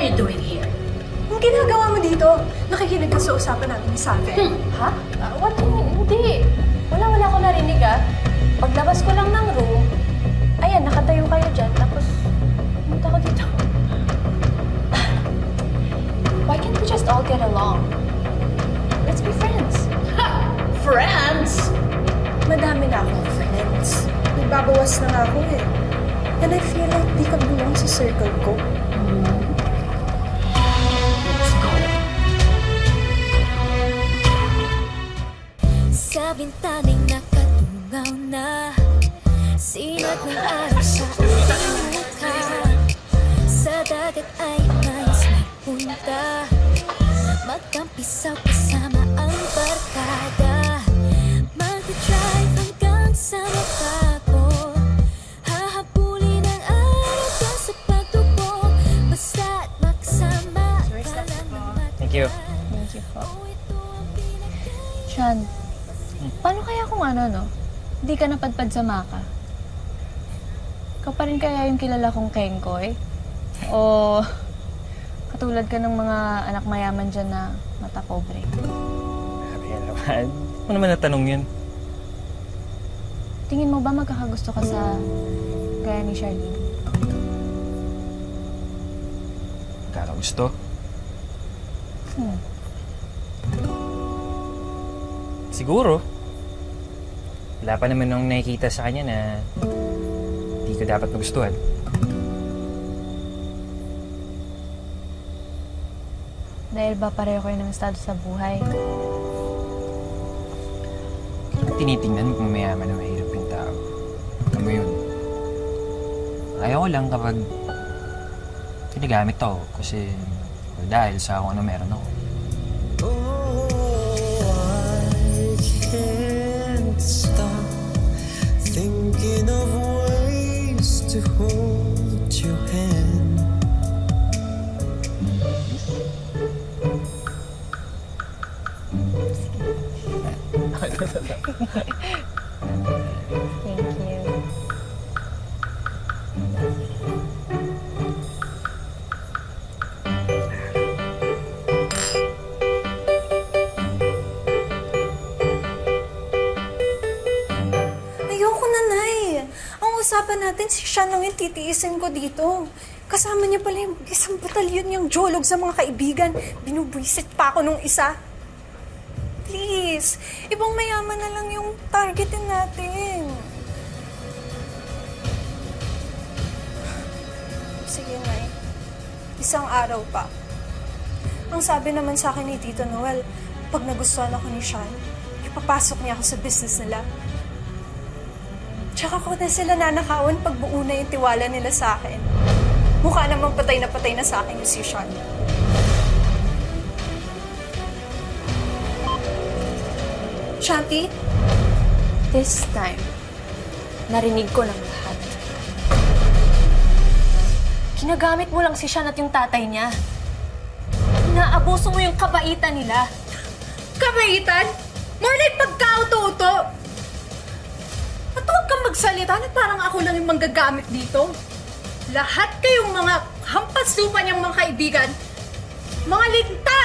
are you doing here? Ang ginagawa mo dito, nakikinig ka sa usapan natin ni Salve. Ha? Hindi. Wala ko narinig Paglabas ko lang ng room, ayan, nakatayo kayo dyan, tapos pumunta ko dito. Why can't we just all get along? Let's be friends. Ha! Friends? Madami na akong friends. Nagbabawas na nga ako eh. And I feel like di ka belong sa circle ko. Let's go. Sa bintana'y nakatungaw na sinat ng araw sa aking mukha. Sa dagat ay nais mapunta, magkampisaw kasama ang barkada. Magdadrive hanggang sa matapos, hahabulin ang araw dyan sa pagtubo. Basta't makasama ka lang ng mata. Thank you. Thank you po. Oh, ito ang pinaka- Sean, paano kaya kung hindi ka napadpad sa Maka? Ikaw pa rin kaya yung kilala kong Kengkoy? O katulad ka ng mga anak mayaman dyan na mata pobre? Kaya naman. Ano naman natanong yun? Tingin mo ba magkakagusto ka sa gaya ni Charlene? Kakagusto? Siguro. Wala pa naman nung nakikita sa kanya na hindi ko dapat magustuhan. Dahil ba pareho kayo ng estado sa buhay? Tinitingnan mo kung mayaman o mahirap yung tao. Alam mo yun. Ayaw ko lang kapag ginagamit ako kasi o dahil sa kung ano meron ako. Can't stop thinking of ways to hold your hand. Thank you. Ayoko na, Nay. Ang usapan natin, si Sean lang yung titiisin ko dito. Kasama niya pala yung isang batalyon niyang jolog sa mga kaibigan. Binubwisit pa ako nung isa. Please, ibang mayaman na lang yung targetin natin. Sige, Nay. Isang araw pa. Ang sabi naman sa akin ni Tito Noel, pag nagustuhan ako ni Sean, ipapasok niya ako sa business nila. Tsaka ko na sila nanakawan pag buo na yung tiwala nila sa akin. Mukha namang patay na sa akin yung si Sean. Shanti? This time, narinig ko ng lahat. Ginagamit mo lang si Sean at yung tatay niya. Inaabuso mo yung kabaitan nila. Kabaitan? More like pagkauto-uto! At huwag kang magsalita na parang ako lang yung manggagamit dito. Lahat kayong mga hampas-lupa niyang mga kaibigan, mga linta!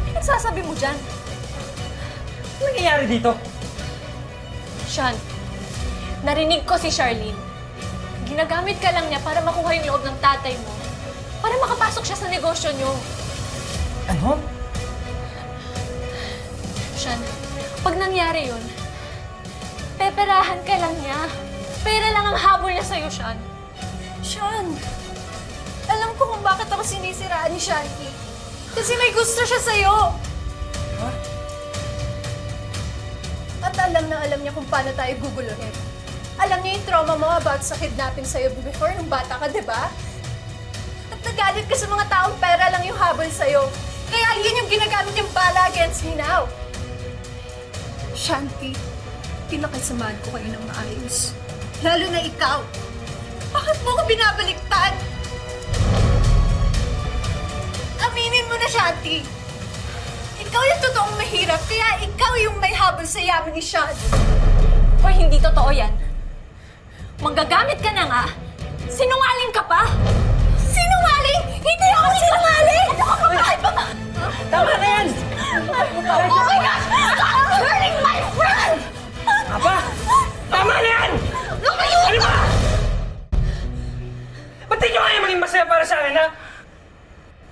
Ano nagsasabi mo dyan? Ano nangyayari dito? Sean, narinig ko si Charlene. Ginagamit ka lang niya para makuha yung loob ng tatay mo. Para makapasok siya sa negosyo niyo. Ano? Sean, pag nangyari yun, peperahan ka lang niya. Pera lang ang habol niya sa'yo, Sean. Sean, alam ko kung bakit ako sinisiraan ni Shanti. Kasi may gusto siya sa'yo. Ha? At alam niya kung paano tayo guguluhin. Alam niya yung trauma mo about sa kidnapping sa'yo before nung bata ka, di ba? At nagalit ka sa mga taong pera lang yung habol sa'yo. Kaya yun yung ginagamit yung bala against me now. Shanti, pinakasamahan ko kayo ng maayos. Lalo na ikaw. Bakit mo ko binabaliktad? Aminin mo na, Shanti. Ikaw yung totoong mahirap, kaya ikaw yung may habol sa yaman ni Sean. Hoy, hindi totoo yan. Manggagamit ka na nga. Sinungaling ka pa. Sinungaling? Hindi kaya maging masaya para sa akin, ha?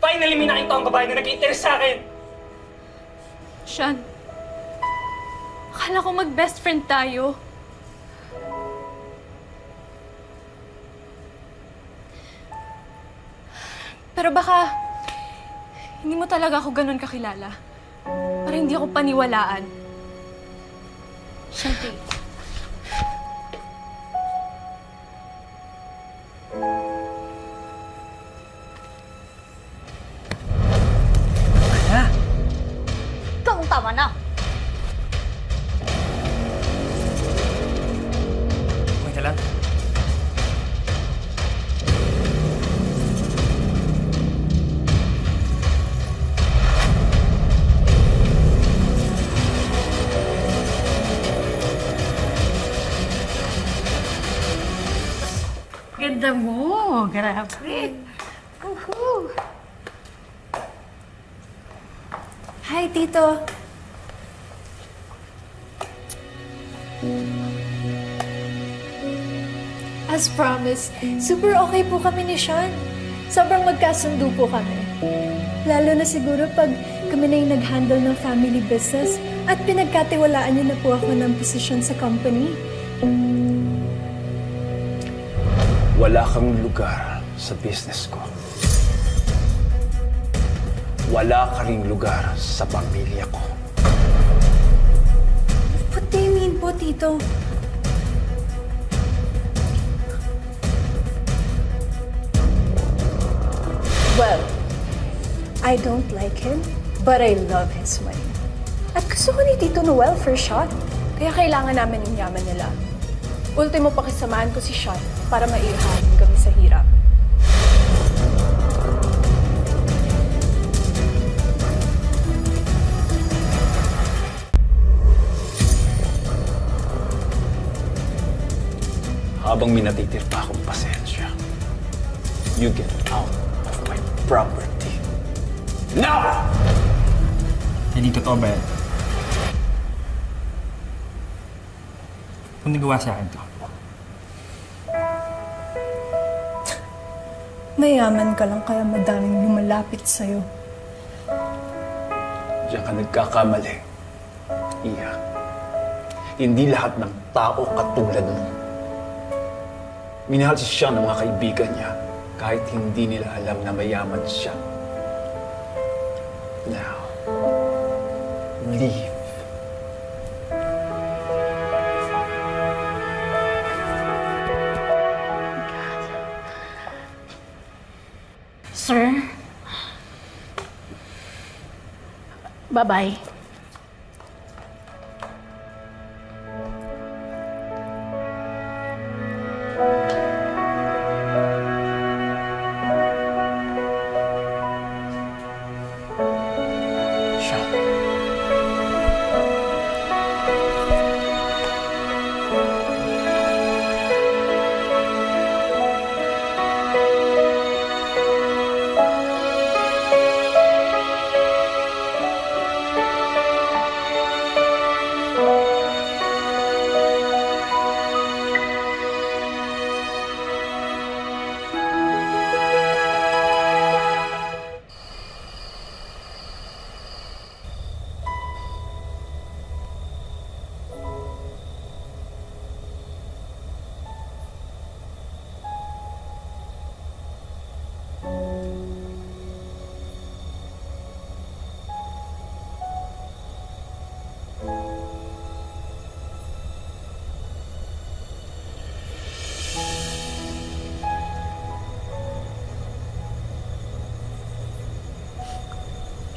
Finally, may nakita akong babae na nag-interest sa akin. Sean, akala ko mag-best friend tayo. Pero baka, hindi mo talaga ako ganun kakilala. Para hindi ako paniwalaan. Shanti. Ha? Ikaw tama na. Okay ka lang? Ganda mo. Grabe. Hi, Tito. As promised, super okay po kami ni Sean. Sobrang magkasundo po kami. Lalo na siguro pag kami na yung nag-handle ng family business at pinagkatiwalaan niyo na po ako ng posisyon sa company. Wala kang lugar sa business ko. Wala ka ring lugar sa pamilya ko. What do you mean po, Tito? Well, I don't like him, but I love his money. At gusto ko ni Tito Noel for Sean. Kaya kailangan namin yung yaman nila. Ultimo pakisamahan ko si Sean para maihahalin kami sa hirap. Habang may natitir pa akong pasensya, you get out of my property. Now! Hindi totoo ba yan? Kung nagawa sa akin to. Mayaman ka lang kaya madaming lumalapit sa'yo. Diyan ka nagkakamali. Iya. Hindi lahat ng tao katulad mo. Minahal si Sean ng mga kaibigan niya kahit hindi nila alam na mayaman siya. Now, leave. Sir? Bye-bye.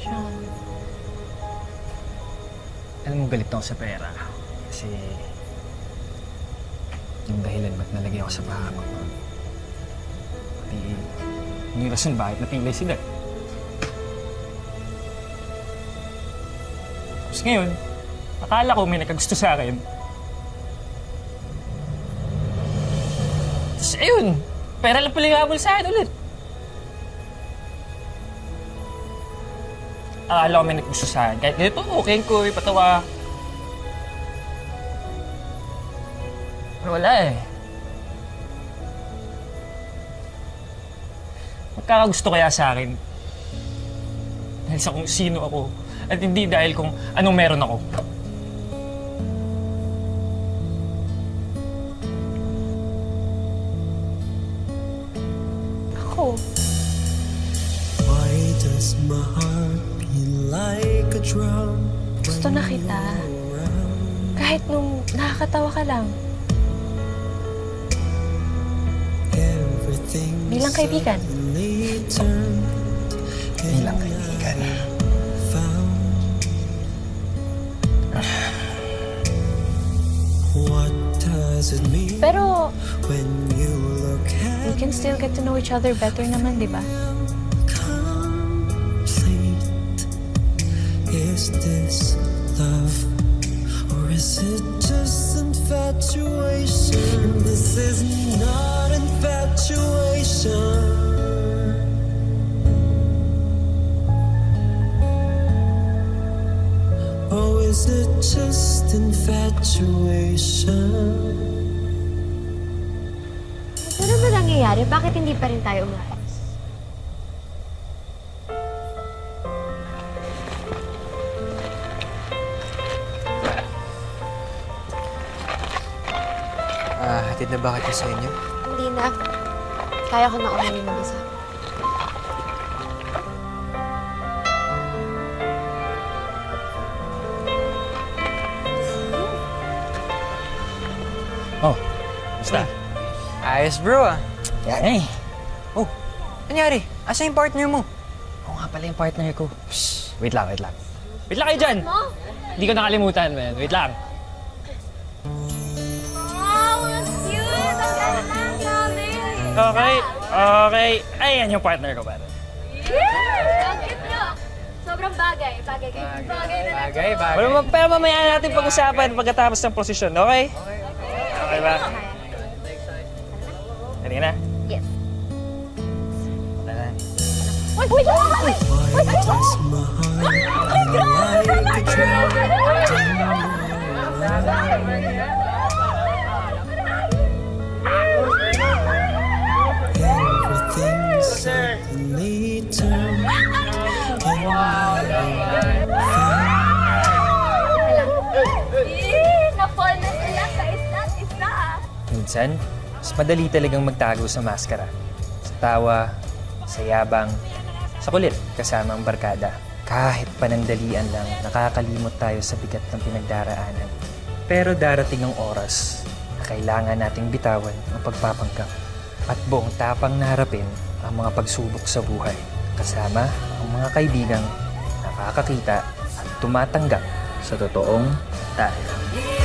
Sean. Alam mo, galit ako sa pera. Kasi yung dahilan ba't nalagay ako sa baha ko. Pati yung rason bakit napilay sila. Tapos ngayon, akala ko may nakagusto sa akin. Tapos ayun, pera lang pala yung habol sa akin ulit. Akala ko may naggusto sa akin. Kahit ganito, okay ko, patawa. Pero wala eh. Magkakagusto kaya sa akin dahil sa kung sino ako at hindi dahil kung anong meron ako. Ako, Why does my heart beat like a drum? gusto na kita. Kahit nung nakakatawa ka lang. Everything Bilang kaibigan. Bilang kaibigan. What does it mean Pero when you look we at can still get to know each other better naman, di ba? complete? Is this love or is it just infatuation? This is not infatuation. Or is it just infatuation? Ano ba nangyayari? Bakit hindi pa rin tayo umalis? Hatid na ba kita sa inyo? Hindi na. Kaya ko na umuwi mag-isa. Oh, basta. Ayos bro ah. Hey, Anyari? Asa yung partner mo? ako nga pala yung partner ko. Shh, wait lang. Wait lang kayo dyan! Hindi ko nakalimutan, man. Wait lang. Okay. Ayan yung partner ko, pare. Sobrang bagay. Bagay kayo. Bagay. Pero mamaya natin pag-usapan pagkatapos ng posisyon, okay? Okay ba? Ready na? Yes. Tara. Why does my heart beat like a drum? Everything's suddenly turned. Na-fall na sila sa isa. Minsan, mas madali talagang magtago sa maskara. Sa tawa, sa yabang, sa kulit kasama ang barkada. Kahit panandalian lang, nakakalimot tayo sa bigat ng pinagdaraanan. Pero darating ang oras na kailangan nating bitawan ang pagpapanggap at buong tapang na harapin ang mga pagsubok sa buhay. Kasama ang mga kaibigang nakakakita at tumatanggap sa totoong tayo.